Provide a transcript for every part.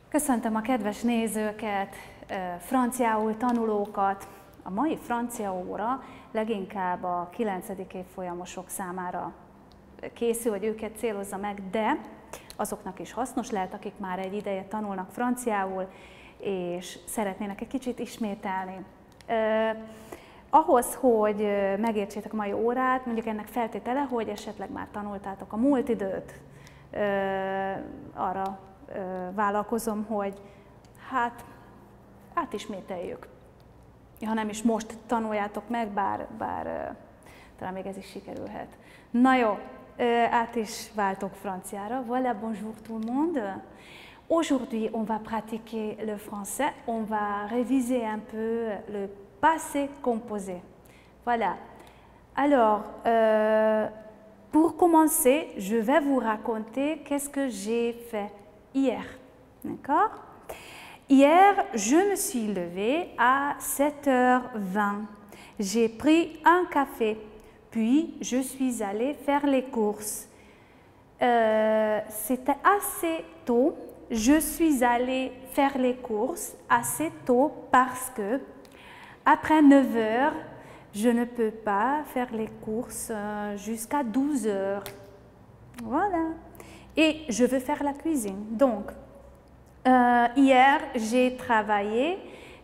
Köszöntöm a kedves nézőket, franciául tanulókat. A mai francia óra leginkább a 9. évfolyamosok számára készül, hogy őket célozza meg, de azoknak is hasznos lehet, akik már egy ideje tanulnak franciául, és szeretnének egy kicsit ismételni. Ahhoz, hogy megértsétek a mai órát, mondjuk ennek feltétele, hogy esetleg már tanultátok a múlt időt, arra vállalkozom, hogy hát átismételjük. Ha nem is most tanuljátok meg, bár talán még ez is sikerülhet. Na jó, át is váltok franciára. Voilà, bonjour tout le monde. Aujourd'hui, on va pratiquer le français. On va réviser un peu le passé composé. Voilà. Alors, pour commencer, je vais vous raconter qu'est-ce que j'ai fait hier. D'accord? Hier, je me suis levée à 7h20. J'ai pris un café, puis je suis allée faire les courses. C'était assez tôt. Je suis allée faire les courses assez tôt parce que après 9h, je ne peux pas faire les courses jusqu'à 12h. Voilà. Et je veux faire la cuisine. Donc, hier, j'ai travaillé,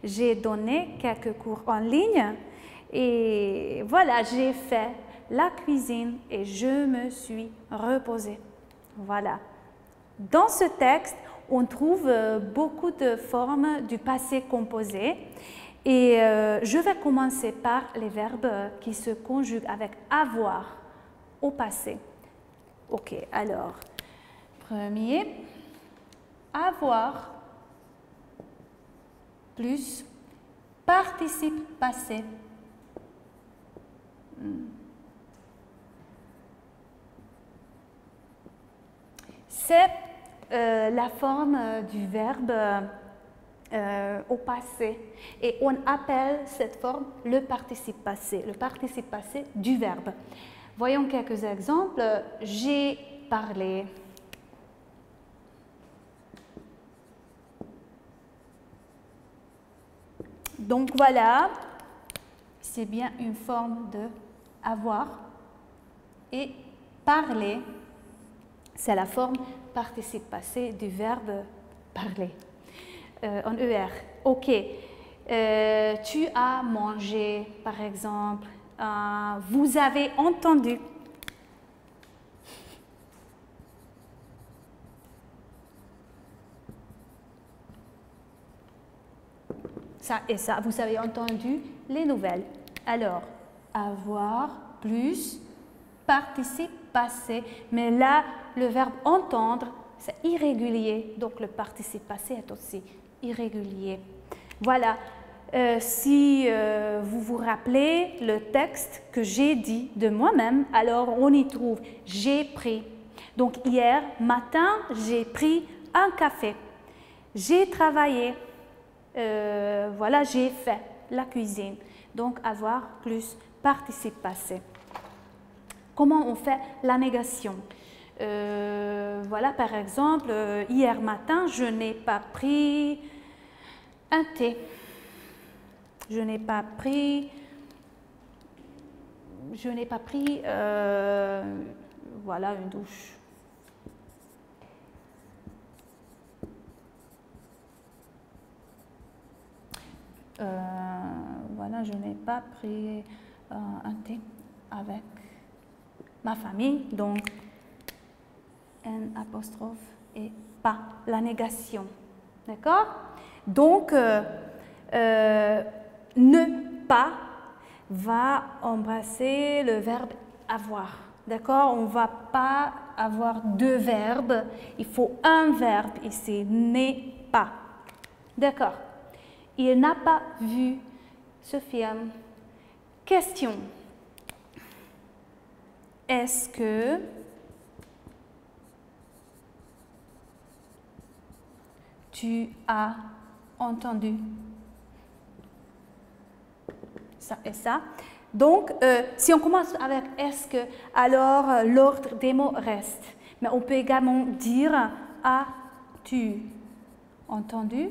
j'ai donné quelques cours en ligne et voilà, j'ai fait la cuisine et je me suis reposée. Voilà. Dans ce texte, on trouve beaucoup de formes du passé composé et je vais commencer par les verbes qui se conjuguent avec avoir au passé. Ok, alors, premier, avoir plus participe passé. C'est la forme du verbe au passé et on appelle cette forme le participe passé du verbe. Voyons quelques exemples. J'ai parlé. Donc voilà, c'est bien une forme de avoir et parler, c'est la forme participe passé du verbe parler. En ER, ok, tu as mangé par exemple, vous avez entendu. Ça et ça, vous avez entendu les nouvelles. Alors, avoir plus participe passé, mais là, le verbe entendre, c'est irrégulier, donc le participe passé est aussi irrégulier. Voilà, si vous vous rappelez le texte que j'ai dit de moi-même, alors on y trouve « j'ai pris ». Donc hier matin, j'ai pris un café. J'ai travaillé. Voilà, j'ai fait la cuisine. Donc, avoir plus participe passé. Comment on fait la négation? Voilà, par exemple, hier matin, je n'ai pas pris un thé. Je n'ai pas pris voilà, une douche. Voilà, je n'ai pas pris un thé avec ma famille, donc un apostrophe et pas, la négation. D'accord? Donc, ne pas va embrasser le verbe avoir. D'accord? On ne va pas avoir deux verbes, il faut un verbe ici, n'est pas. D'accord? Il n'a pas vu ce film. Question. Est-ce que tu as entendu ça et ça? Donc, si on commence avec est-ce que, alors l'ordre des mots reste. Mais on peut également dire as-tu Entendu?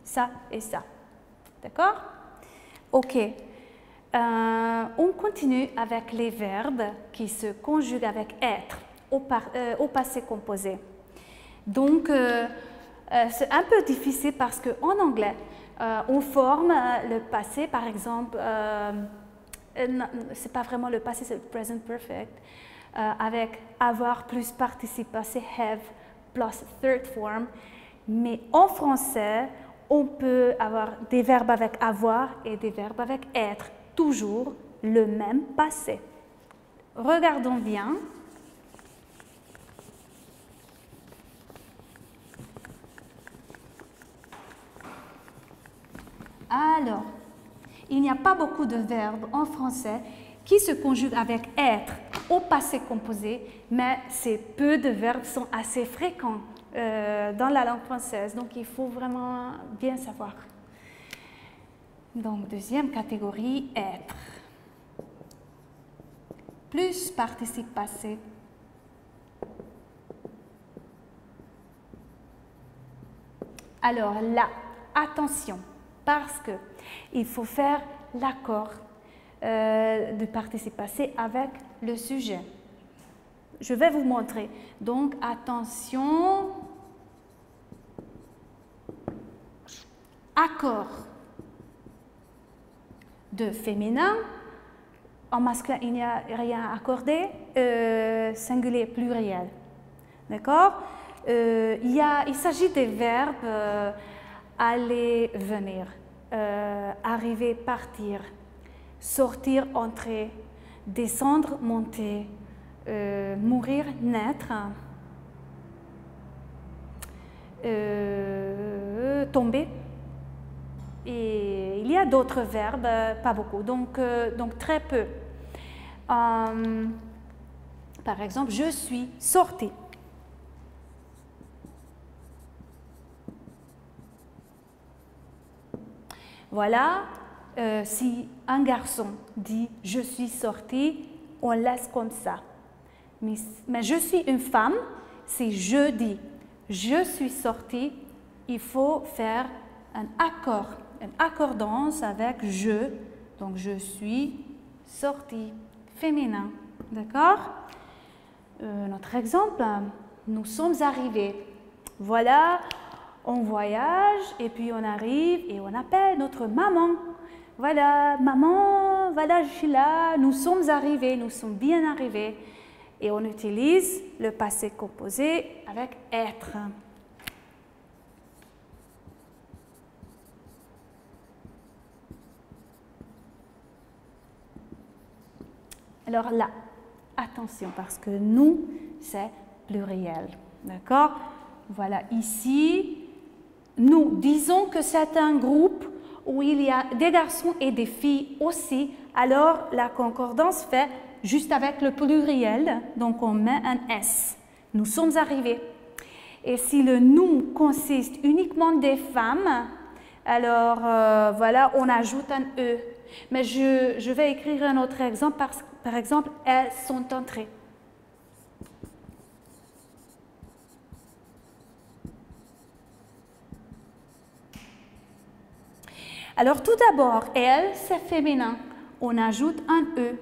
Ça et ça. D'accord? Ok. On continue avec les verbes qui se conjuguent avec être au passé composé. Donc, c'est un peu difficile parce qu'en anglais, on forme le passé, par exemple, c'est pas vraiment le passé, c'est le present perfect, avec avoir plus participe passé, have plus third form. Mais en français, on peut avoir des verbes avec avoir et des verbes avec être, toujours le même passé. Regardons bien. Alors, il n'y a pas beaucoup de verbes en français qui se conjuguent avec être au passé composé, mais ces peu de verbes sont assez fréquents dans la langue française, donc il faut vraiment bien savoir. Donc, deuxième catégorie, être. Plus participe passé. Alors là, attention, parce que il faut faire l'accord du participe passé avec le sujet. Je vais vous montrer. Donc, attention, accord de féminin. En masculin, il n'y a rien accordé, singulier, pluriel. D'accord? Il s'agit des verbes aller, venir, arriver, partir, sortir, entrer, descendre, monter, mourir, naître, tomber. Et il y a d'autres verbes, pas beaucoup, donc très peu. Par exemple, je suis sortie. Voilà, si un garçon dit « je suis sortie », on laisse comme ça. Mais je suis une femme, si je dis « je suis sortie », il faut faire un accord, une accordance avec « je ». Donc, je suis sortie, féminin. D'accord? Notre exemple, nous sommes arrivés. Voilà, on voyage et puis on arrive et on appelle notre maman. Voilà, maman, voilà, je suis là, nous sommes arrivés, nous sommes bien arrivés. Et on utilise le passé composé avec être. Alors là, attention parce que nous, c'est pluriel. D'accord? Voilà, ici, nous disons que c'est un groupe où il y a des garçons et des filles aussi. Alors, la concordance fait juste avec le pluriel, donc on met un S. Nous sommes arrivés. Et si le nous consiste uniquement des femmes, alors voilà, on ajoute un E. Mais je vais écrire un autre exemple, par exemple, elles sont entrées. Alors tout d'abord, elles, c'est féminin. On ajoute un E.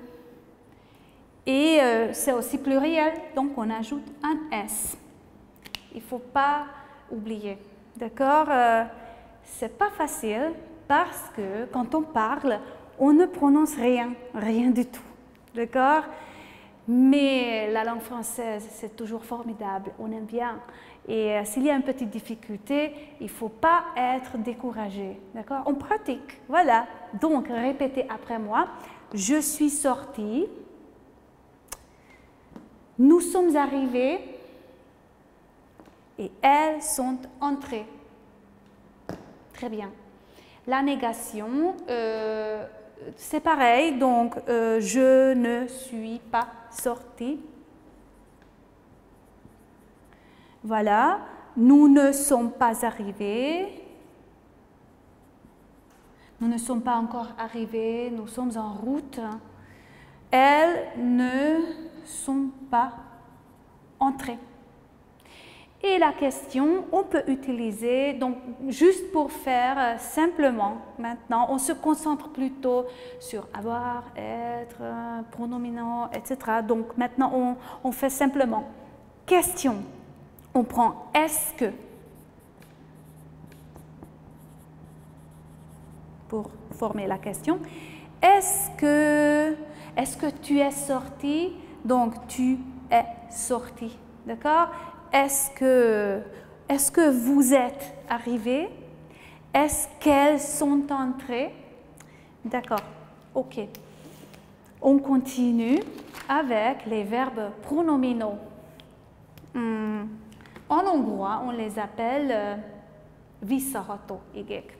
Et c'est aussi pluriel, donc on ajoute un S. Il ne faut pas oublier. D'accord? C'est pas facile parce que quand on parle, on ne prononce rien, rien du tout. D'accord? Mais la langue française, c'est toujours formidable, on aime bien. Et s'il y a une petite difficulté, il ne faut pas être découragé. D'accord? On pratique. Voilà. Donc, répétez après moi. Je suis sortie. Nous sommes arrivés. Et elles sont entrées. Très bien. La négation, c'est pareil. Donc, je ne suis pas sortie. Voilà. Nous ne sommes pas arrivés. Nous ne sommes pas encore arrivés. Nous sommes en route. Elles ne sont pas entrées. Et la question, on peut utiliser, donc juste pour faire simplement, maintenant, on se concentre plutôt sur avoir, être, pronominaux, etc. Donc maintenant, on fait simplement question. On prend est-ce que pour former la question. Est-ce que tu es sorti? Donc tu es sorti, d'accord? Est-ce que vous êtes arrivé? Est-ce qu'elles sont entrées? D'accord, ok. On continue avec les verbes pronominaux. En hongrois, on les appelle visszaható igék.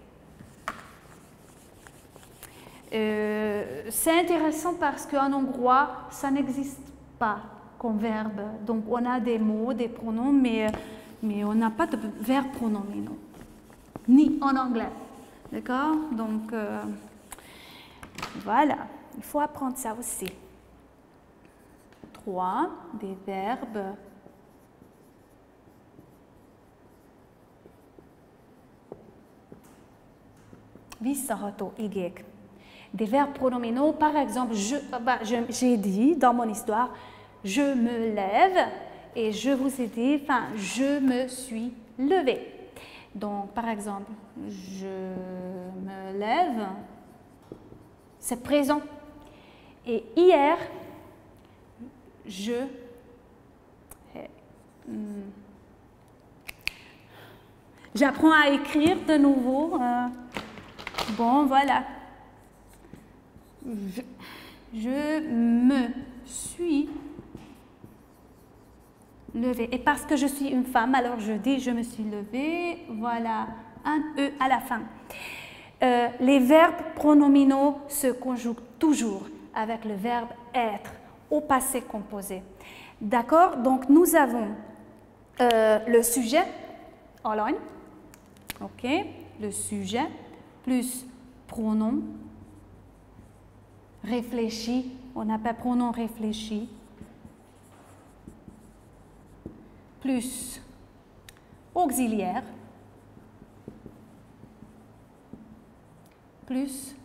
C'est intéressant parce qu'en hongrois, ça n'existe pas comme verbe. Donc, on a des mots, des pronoms, mais on n'a pas de verbes pronominaux, ni en anglais. D'accord? Donc, voilà, il faut apprendre ça aussi. 3, des verbes visszaható igék. Des verbes pronominaux, par exemple, j'ai dit dans mon histoire, je me lève, et je vous ai dit, enfin, je me suis levé. Donc, par exemple, je me lève, c'est présent. Et hier, j'apprends à écrire de nouveau. Bon, voilà. Je me suis levée. Et parce que je suis une femme, alors je dis je me suis levée. Voilà, un E à la fin. Les verbes pronominaux se conjuguent toujours avec le verbe être au passé composé. D'accord? Donc nous avons le sujet, Alain. Ok, le sujet plus pronom réfléchi, on appelle pronom réfléchi, plus auxiliaire, plus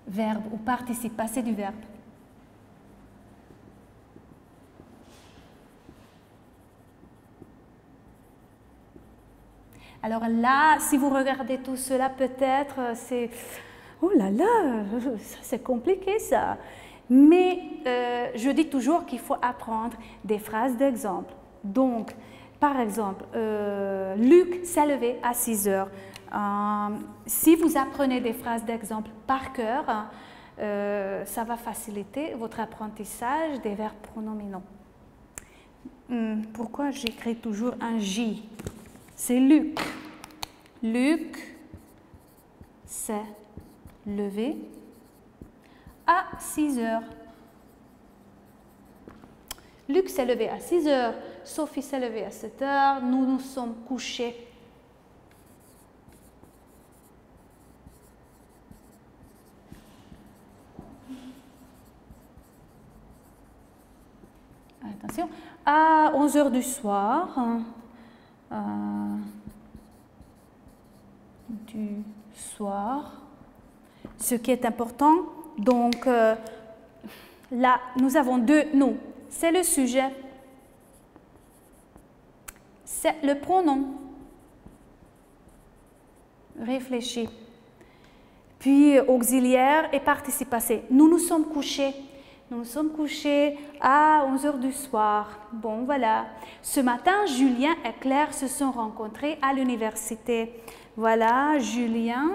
verbe ou participe passé du verbe. Alors là, si vous regardez tout cela, peut-être c'est... Oh là là, c'est compliqué ça. Mais je dis toujours qu'il faut apprendre des phrases d'exemple. Donc, par exemple, Luc s'est levé à 6 heures. Si vous apprenez des phrases d'exemple par cœur, ça va faciliter votre apprentissage des verbes pronominaux. Pourquoi j'écris toujours un J? C'est Luc. Luc s'est levé à 6 heures. Luc s'est levé à 6 heures. Sophie s'est levée à 7 heures. Nous nous sommes couchés. Attention. À 11 heures du soir. Ce qui est important, donc là, nous avons deux nous. C'est le sujet, c'est le pronom, réfléchi, puis auxiliaire et participe passé. Nous nous sommes couchés. Nous nous sommes couchés à 11 heures du soir. Bon, voilà. Ce matin, Julien et Claire se sont rencontrés à l'université. Voilà, Julien.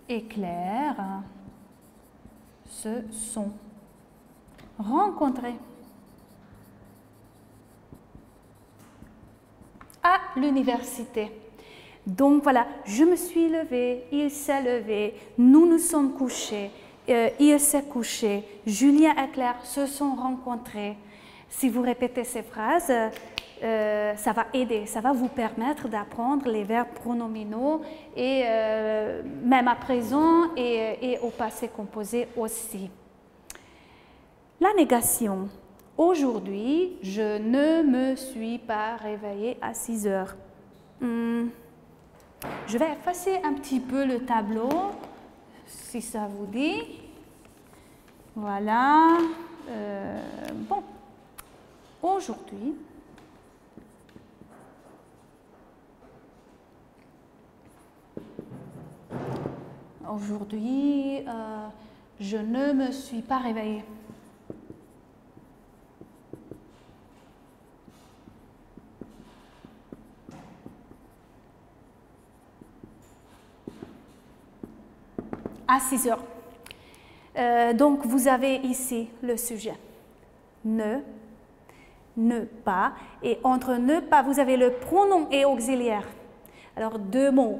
Et Claire se sont rencontrés à l'université. Donc voilà, je me suis levée, il s'est levé, nous nous sommes couchés, il s'est couché, Julien et Claire se sont rencontrés. Si vous répétez ces phrases, ça va aider, ça va vous permettre d'apprendre les verbes pronominaux et même à présent et au passé composé aussi. La négation. Aujourd'hui, je ne me suis pas réveillée à 6 heures. Je vais effacer un petit peu le tableau, si ça vous dit. Voilà. Bon. Aujourd'hui, je ne me suis pas réveillée. À 6 heures. Donc, vous avez ici le sujet. Ne pas. Et entre ne pas, vous avez le pronom et auxiliaire. Alors, 2 mots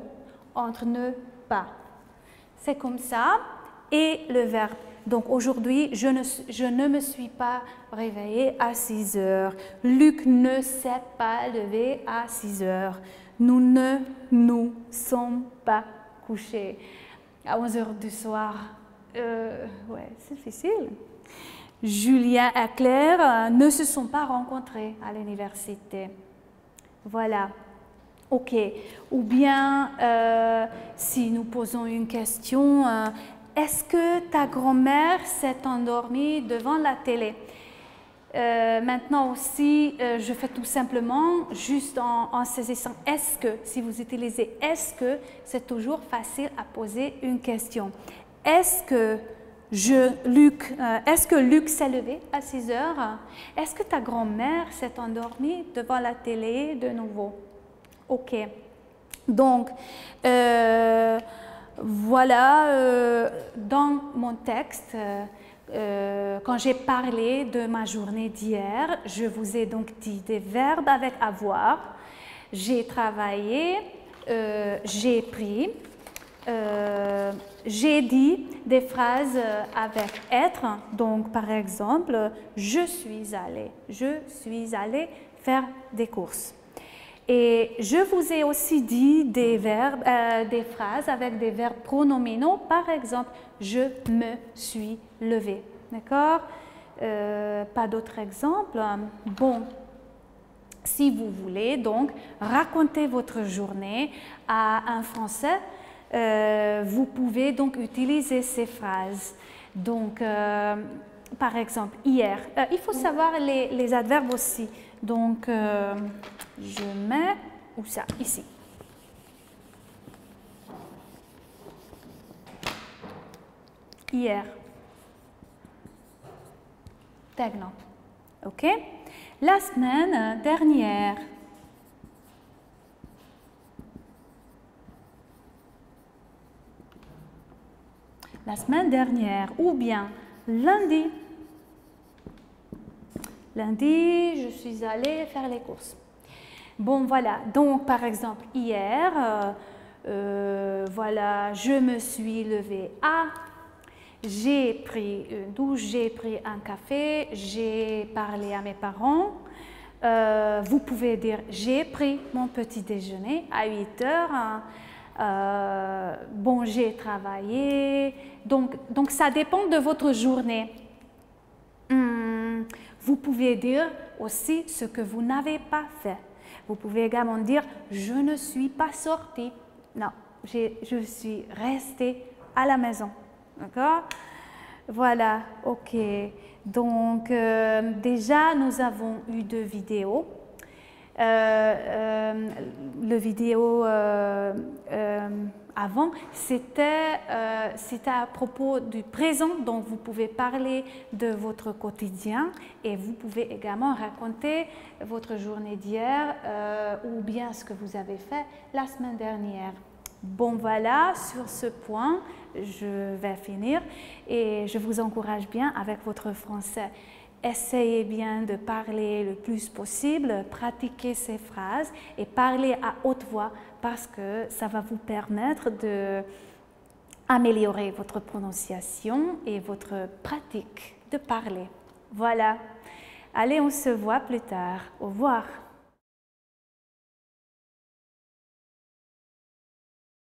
entre ne pas. C'est comme ça. Et le verbe. Donc, aujourd'hui, je ne me suis pas réveillée à 6 heures. Luc ne s'est pas levé à 6 heures. Nous ne nous sommes pas couchés à 11 heures du soir. Ouais, c'est difficile. Julien et Claire ne se sont pas rencontrés à l'université. Voilà. OK. Ou bien, si nous posons une question, est-ce que ta grand-mère s'est endormie devant la télé? Maintenant aussi, je fais tout simplement, juste en saisissant est-ce que, si vous utilisez est-ce que, c'est toujours facile à poser une question. Est-ce que Luc s'est levé à 6 heures? Est-ce que ta grand-mère s'est endormie devant la télé de nouveau? OK. Donc, voilà, dans mon texte, quand j'ai parlé de ma journée d'hier, je vous ai donc dit des verbes avec avoir. J'ai travaillé, j'ai pris, j'ai dit des phrases avec être. Donc, par exemple, je suis allée faire des courses. Et je vous ai aussi dit des verbes, des phrases avec des verbes pronominaux. Par exemple, je me suis levée. D'accord? Pas d'autres exemples. Bon, si vous voulez donc raconter votre journée à un Français, vous pouvez donc utiliser ces phrases. Donc, par exemple, hier. Il faut savoir les adverbes aussi. Donc, je mets, où ça? Ici. Hier. Tegnap. OK? La semaine dernière. La semaine dernière. Ou bien lundi. Lundi, je suis allée faire les courses. Bon, voilà. Donc, par exemple, hier, voilà, je me suis levée à, j'ai pris une douche, j'ai pris un café, j'ai parlé à mes parents. Vous pouvez dire, j'ai pris mon petit déjeuner à 8 heures. Bon, j'ai travaillé. Donc, ça dépend de votre journée. Vous pouvez dire aussi ce que vous n'avez pas fait. Vous pouvez également dire « je ne suis pas sortie ». Non, je suis restée à la maison. D'accord? Voilà, OK. Donc, déjà, nous avons eu 2 vidéos. Le vidéo avant, c'était à propos du présent, donc vous pouvez parler de votre quotidien et vous pouvez également raconter votre journée d'hier ou bien ce que vous avez fait la semaine dernière. Bon, voilà, sur ce point, je vais finir et je vous encourage bien avec votre français. Essayez bien de parler le plus possible, pratiquez ces phrases et parlez à haute voix parce que ça va vous permettre d'améliorer votre prononciation et votre pratique de parler. Voilà. Allez, on se voit plus tard. Au revoir.